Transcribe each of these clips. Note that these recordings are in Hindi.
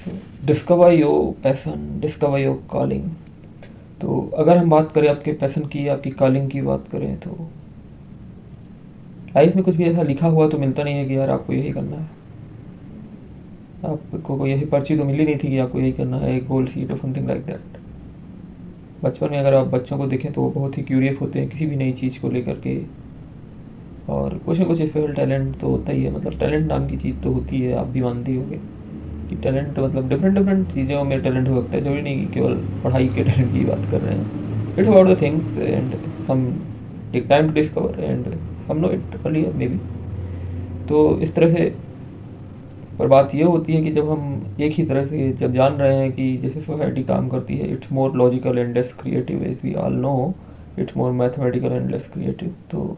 So discover your passion, discover your calling. तो अगर हम बात करें आपके पैसन की, आपकी कॉलिंग की बात करें, तो लाइफ में कुछ भी ऐसा लिखा हुआ तो मिलता नहीं है कि यार आपको यही करना है। आपको कोई यही पर्ची तो मिली नहीं थी कि आपको यही करना है, एक गोल शीट और समथिंग लाइक दैट। बचपन में अगर आप बच्चों को देखें तो वो बहुत ही क्यूरियस होते हैं किसी भी नई चीज़ को लेकर के, और कुछ ना कुछ स्पेशल टैलेंट तो होता ही है। मतलब टैलेंट नाम की चीज़ तो होती है, आप भी मानते होंगे कि टैलेंट मतलब डिफरेंट डिफरेंट चीज़ों में टैलेंट हो सकता है, जरूरी नहीं कि केवल पढ़ाई के टैलेंट की बात कर रहे हैं। It's about the things and some take time to discover and some know it earlier maybe. तो इस तरह से, पर बात ये होती है कि जब हम एक ही तरह से जब जान रहे हैं कि जैसे सोसाइटी काम करती है, it's more logical and less creative, as we all know, it's more mathematical and less creative. तो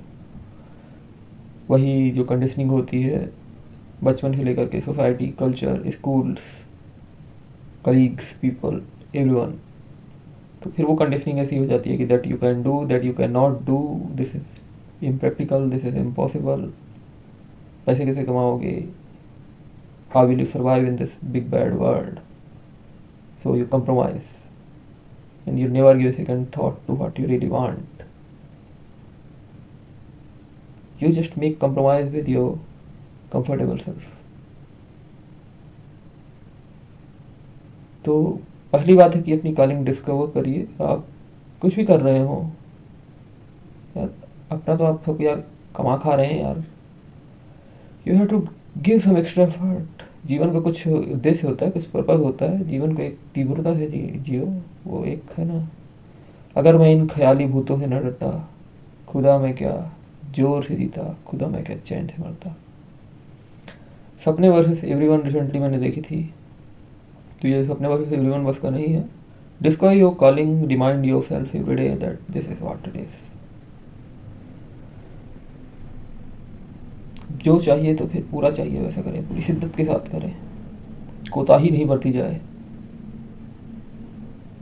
वही जो कंडीशनिंग होती है बचपन से लेकर के, society, culture, schools, colleagues, people, everyone, तो फिर वो कंडीशनिंग ऐसी हो जाती है कि that you can do, that you can not do, this is impractical, this is impossible, पैसे कैसे कमाओगे, how will you survive in this big bad world. So you compromise and you never give a second thought to what you really want. You just make compromise with your comfortable self. तो पहली बात है कि अपनी कॉलिंग डिस्कवर करिए। आप कुछ भी कर रहे हो यार, अपना तो आप सब यार कमा खा रहे हैं यार, you have to give some extra effort. जीवन का कुछ उद्देश्य होता है, कुछ पर्पज होता है, जीवन को एक तीव्रता से जियो। वो एक है ना, अगर मैं इन ख्याली भूतों से न डरता, खुदा मैं क्या जोर से जीता, खुदा मैं क्या चैन से मरता। सपने वर्सेस एवरीवन रिसेंटली मैंने देखी थी, तो ये सपने वर्सेस एवरीवन बस का नहीं है। Discover your calling, remind your self every day that this is what it is. जो चाहिए तो फिर पूरा चाहिए वैसा करें, पूरी शिद्दत के साथ करें, कोताही नहीं बरती जाए।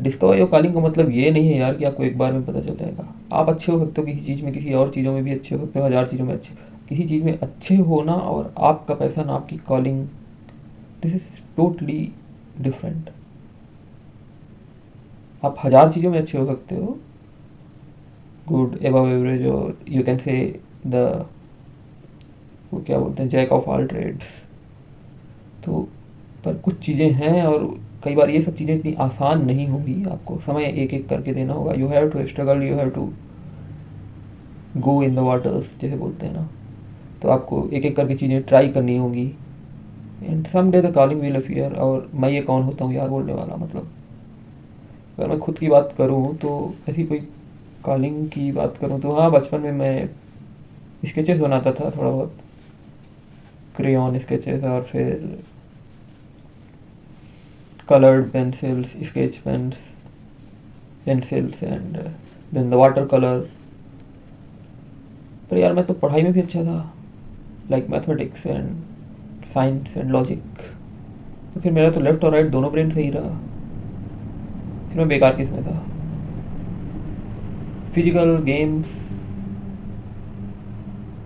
डिस्कवर योर कॉलिंग का मतलब ये नहीं है यार कि आपको एक बार में पता चल जाएगा। आप अच्छे हो सकते हो किसी चीज़ में, किसी और चीज़ों में भी अच्छे हो सकते हो, हज़ार चीज़ों में अच्छे, किसी चीज़ में अच्छे होना और आपका पैशन, आपकी calling, this is totally different. आप हज़ार चीज़ों में अच्छे हो सकते हो, गुड, एबव एवरेज, और यू कैन से द, वो क्या बोलते हैं, जैक ऑफ ऑल ट्रेड्स। तो पर कुछ चीज़ें हैं, और कई बार ये सब चीज़ें इतनी आसान नहीं होंगी, आपको समय एक एक करके देना होगा। You have to struggle, you have to go in the waters जैसे बोलते हैं ना। तो आपको एक एक करके चीज़ें ट्राई करनी होगी, and some day the calling will appear. और मैं ये कौन होता हूँ यार बोलने वाला, मतलब अगर मैं खुद की बात करूँ तो ऐसी कोई कॉलिंग की बात करूँ तो हाँ, बचपन में मैं स्केचेस बनाता था थोड़ा बहुत, क्रेयॉन स्केचेस, और फिर colored pencils, sketch pens, pencils, and then the water color। पर यार मैं तो पढ़ाई में भी अच्छा था, like mathematics and science and logic. तो फिर मेरा तो लेफ्ट और राइट दोनों ब्रेन सही रहा, फिर मैं बेकार किस में था। फिजिकल गेम्स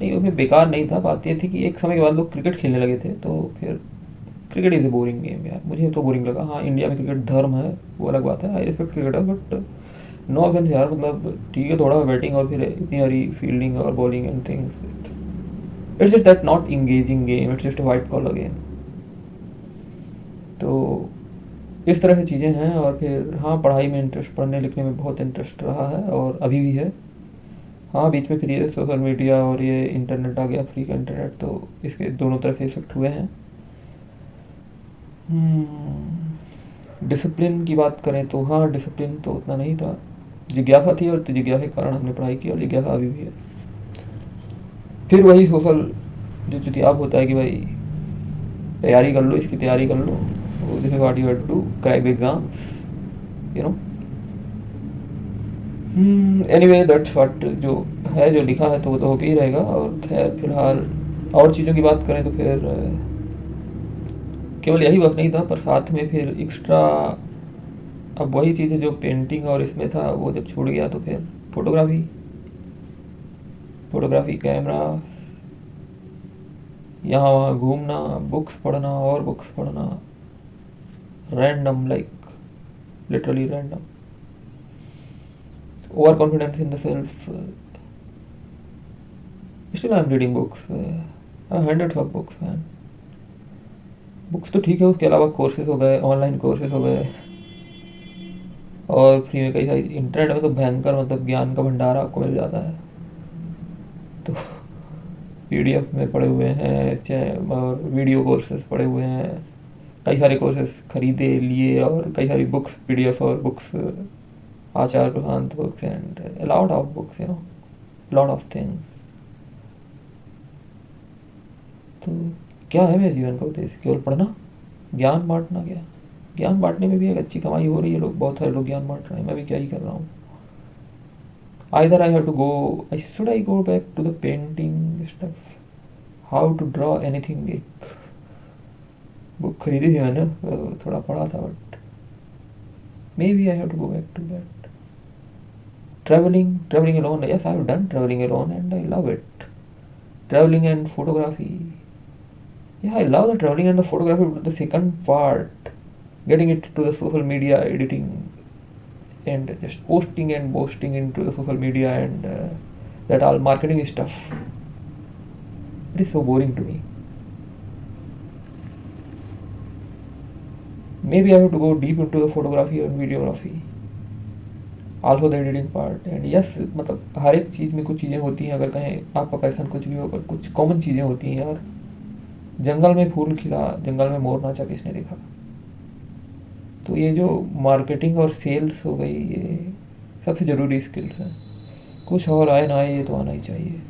नहीं, उसमें बेकार नहीं था। बात ये थी कि एक समय के बाद लोग क्रिकेट खेलने लगे थे, तो फिर cricket is a boring game यार, मुझे तो बोरिंग लगा। हाँ, इंडिया में क्रिकेट धर्म है, वो अलग बात है, I respect cricketer, but no offence यार, मतलब ठीक है थोड़ा बैटिंग और फिर इतनी सारी फील्डिंग और bowling and things, it's just that not engaging game, it's just white collar game. तो इस तरह की चीज़ें हैं। और फिर हाँ, पढ़ाई में इंटरेस्ट, पढ़ने लिखने में बहुत इंटरेस्ट रहा है और अभी भी है। हाँ, बीच में फिर ये सोशल मीडिया और ये इंटरनेट आ गया, फ्री का इंटरनेट, तो इसके दोनों तरह से इफेक्ट हुए हैं। डिसिप्लिन की बात करें तो हाँ, डिसिप्लिन तो उतना नहीं था, जिज्ञासा थी, और जिज्ञासा के कारण हमने पढ़ाई की, और जिज्ञासा अभी भी है। फिर वही सोशल जो चुतियाब होता है कि भाई तैयारी कर लो, इसकी तैयारी कर लो, this is what you have to do, crack the exams, you know. Anyway that's what, जो है जो लिखा है तो वो तो होके ही रहेगा। और खैर फिलहाल और चीज़ों की बात करें तो फिर केवल यही वक्त नहीं था, पर साथ में फिर एक्स्ट्रा, अब वही चीज़ें जो पेंटिंग और इसमें था वो जब छूट गया तो फिर फोटोग्राफी, फोटोग्राफी, कैमरा, यहाँ वहाँ घूमना, बुक्स पढ़ना और बुक्स पढ़ना, random, like literally random. Overconfidence in the self. Still I'm reading books. I have hundreds of books, man. Books तो ठीक है, उसके अलावा कोर्सेज हो गए, ऑनलाइन कोर्सेज हो गए, और फ्री में कई सारी इंटरनेट में तो भयंकर मतलब ज्ञान का भंडार आपको मिल जाता है। तो पीडीएफ में पड़े हुए हैं, चाहे और वीडियो कोर्सेज पड़े हुए हैं, कई सारे कोर्सेज खरीदे लिए, और कई सारी बुक्स पीडीएफ और books, Acharya Prashant books and lot of books, you know, lot of things. तो क्या है मेरे जीवन का उद्देश्य? केवल पढ़ना, ज्ञान बांटना? क्या ज्ञान बांटने में भी एक अच्छी कमाई हो रही है, लोग, बहुत सारे लोग ज्ञान बांट रहे हैं, मैं भी क्या ही कर रहा हूँ। Either I have to go, should I go back to the painting stuff, how to draw anything big? Book खरीदी थी मैंने, थोड़ा पढ़ा था, but maybe I have to go back to that. Traveling alone, yes, I have done traveling alone and I love it. Traveling and photography, yeah, I love the traveling and the photography, but the second part, getting it to the social media, editing and just posting and boasting into the social media, and that all marketing stuff, it is so boring to me. Maybe I have to go deep into the photography and videography, also the editing part. And yes, मतलब हर एक चीज़ में कुछ चीज़ें होती हैं, अगर कहें आपका पैसन कुछ भी होकर, कुछ कॉमन चीज़ें होती हैं यार। जंगल में फूल खिला, जंगल में मोर नाचा, किसने देखा? तो ये जो मार्केटिंग और सेल्स हो गई, ये सबसे ज़रूरी स्किल्स हैं। कुछ और आए ना आए, ये तो आना ही चाहिए।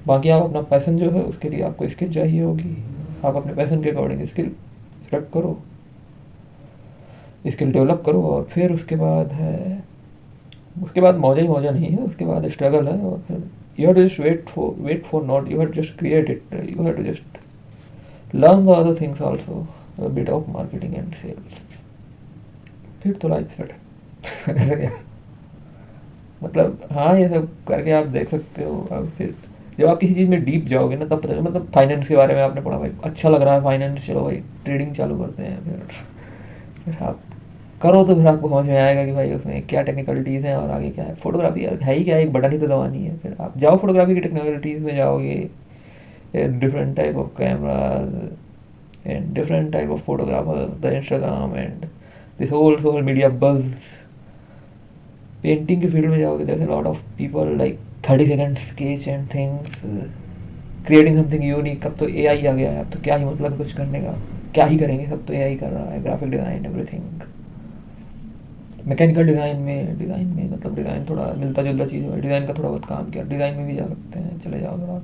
बाकी आप अपना पैसन जो है, उसके लिए आपको स्किल चाहिए होगी। आप अपने पैसन के अकॉर्डिंग स्किल सेलेक्ट करो, स्किल डेवलप करो, और फिर उसके बाद है, उसके बाद मौजा ही मौजा नहीं है, उसके बाद स्ट्रगल है। और फिर you have to just wait for not, you have to just create it, you have to just learn the other things also, a bit of marketing and sales, फिर तो लाइफ सेट है। मतलब हाँ, ये सब करके आप देख सकते हो। अब फिर जब आप किसी चीज़ में डीप जाओगे ना, तब पता चले, मतलब फाइनेंस के बारे में आपने पढ़ा, भाई अच्छा लग रहा है फाइनेंस, चलो भाई ट्रेडिंग चालू करते हैं। फिर आप करो तो फिर आपको समझ में आएगा कि भाई उसमें क्या टेक्निकलिटीज़ हैं और आगे क्या है। फोटोग्राफी यार है ही क्या, एक बटन ही तो दबानी है। फिर आप जाओ फोटोग्राफी की टेक्निकलिटीज़ में जाओगे, different type of cameras and different type of photographers, the Instagram and this whole social media buzz. Painting के फील्ड में जाओगे, there's a lot of people like 30 second sketch and things, creating something unique। अब तो AI आ गया है, अब तो क्या ही मतलब कुछ करने का, क्या ही करेंगे, सब तो AI कर रहा है, graphic design everything. Mechanical design में मतलब डिज़ाइन थोड़ा मिलता जुलता चीज़ है, डिज़ाइन का थोड़ा बहुत काम किया, डिज़ाइन में भी जा सकते हैं, चले जाओ थोड़ा।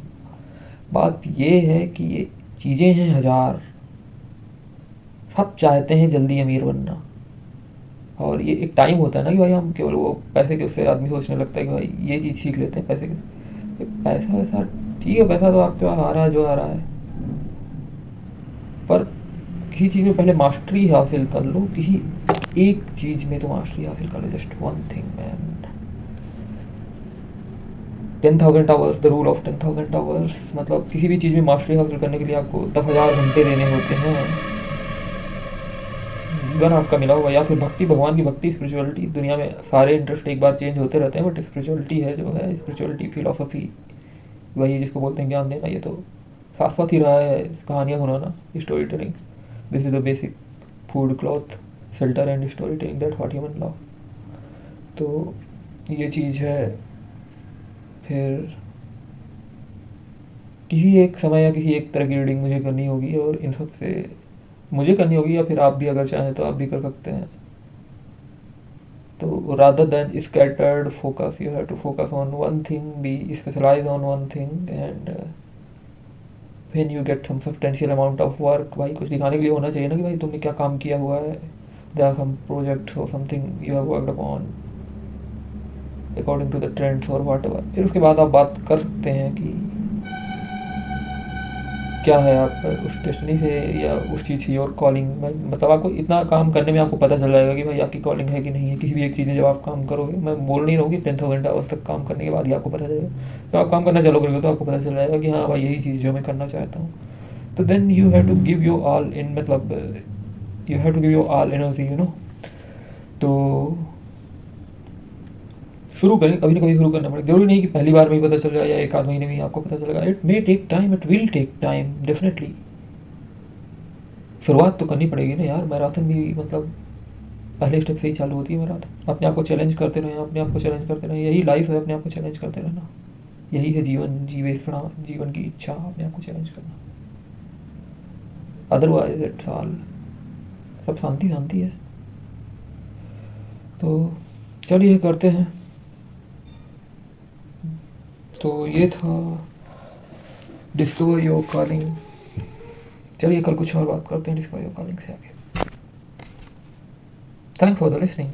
बात ये है कि ये चीज़ें हैं हज़ार, सब चाहते हैं जल्दी अमीर बनना, और ये एक टाइम होता है ना कि भाई हम केवल वो पैसे के, उससे आदमी सोचने लगता है कि भाई ये चीज़ सीख लेते हैं पैसे के। पैसा वैसा ठीक है, पैसा तो आपके पास आ रहा है जो आ रहा है, पर किसी चीज़ में पहले मास्टरी हासिल कर लो, किसी एक चीज़ में तो मास्टरी हासिल कर लो, just one thing man. 10,000 hours, the rule of 10,000 hours, मतलब किसी भी चीज़ में मास्टरी हासिल करने के लिए आपको 10,000 घंटे देने होते हैं। जीवन आपका मिला हुआ, या फिर भक्ति, भगवान की भक्ति, स्पिरिचुअलिटी। दुनिया में सारे इंटरेस्ट एक बार चेंज होते रहते हैं, बट स्पिरिचुअलिटी है जो है, स्पिरिचुअलिटी फिलोसफी, वही जिसको बोलते हैं ज्ञान देना, ये तो शाश्वत ही रहा है। कहानियाँ सुनाना, story telling, this is the basic food, cloth, shelter and story telling, that what human love. तो ये चीज़ है। फिर किसी एक समय या किसी एक तरह की रीडिंग मुझे करनी होगी, और इन सब से मुझे करनी होगी, या फिर आप भी अगर चाहें तो आप भी कर सकते हैं। तो rather than scattered focus, you have to focus on one thing, be specialized on one thing, and when you get some substantial amount of work, भाई कुछ दिखाने के लिए होना चाहिए ना कि भाई तुमने क्या काम किया हुआ है। there are some projects or something you have worked upon according to the trends or whatever। फिर उसके बाद आप बात कर सकते हैं कि क्या है आप उस डेस्टिनी से या उस चीज़ की और कॉलिंग। मतलब आपको इतना काम करने में आपको पता चल जाएगा कि भाई आपकी कॉलिंग है कि नहीं है। किसी भी एक चीज़ में जब आप काम करोगे, मैं बोल नहीं रहा हूँ कि 10,000 आवर्स तक काम करने के बाद ही आपको पता चलेगा, जब आप काम करना चालू करोगे तो आपको पता चल जाएगा कि हाँ भाई यही चीज़ जो मैं करना चाहता हूँ। तो then you have to give you all in, मतलब you have to give your all energy, you know. तो शुरू करें, कभी ना कभी शुरू करना पड़ेगा। जरूरी नहीं कि पहली बार में ही पता चल जाए या एक आध महीने में ही आपको पता चलेगा। It may take time, it will take time definitely. शुरुआत तो करनी पड़ेगी ना यार। मैराथन भी मतलब पहले स्टेप से ही चालू होती है मैराथन। अपने आप को चैलेंज करते रहें, अपने आप को चैलेंज करते रहें, यही लाइफ है, अपने आप को चैलेंज करते रहना। यही है जीवन, जीवेषणा, जीवन की इच्छा, अपने आप को चैलेंज करना। अदरवाइज इट्स ऑल, सब शांति शांति है। तो चलिए करते हैं। तो ये था डिस्कवर योर कॉलिंग। चलिए कल कुछ और बात करते हैं डिस्कवर योर कॉलिंग से आगे। Thank for the listening.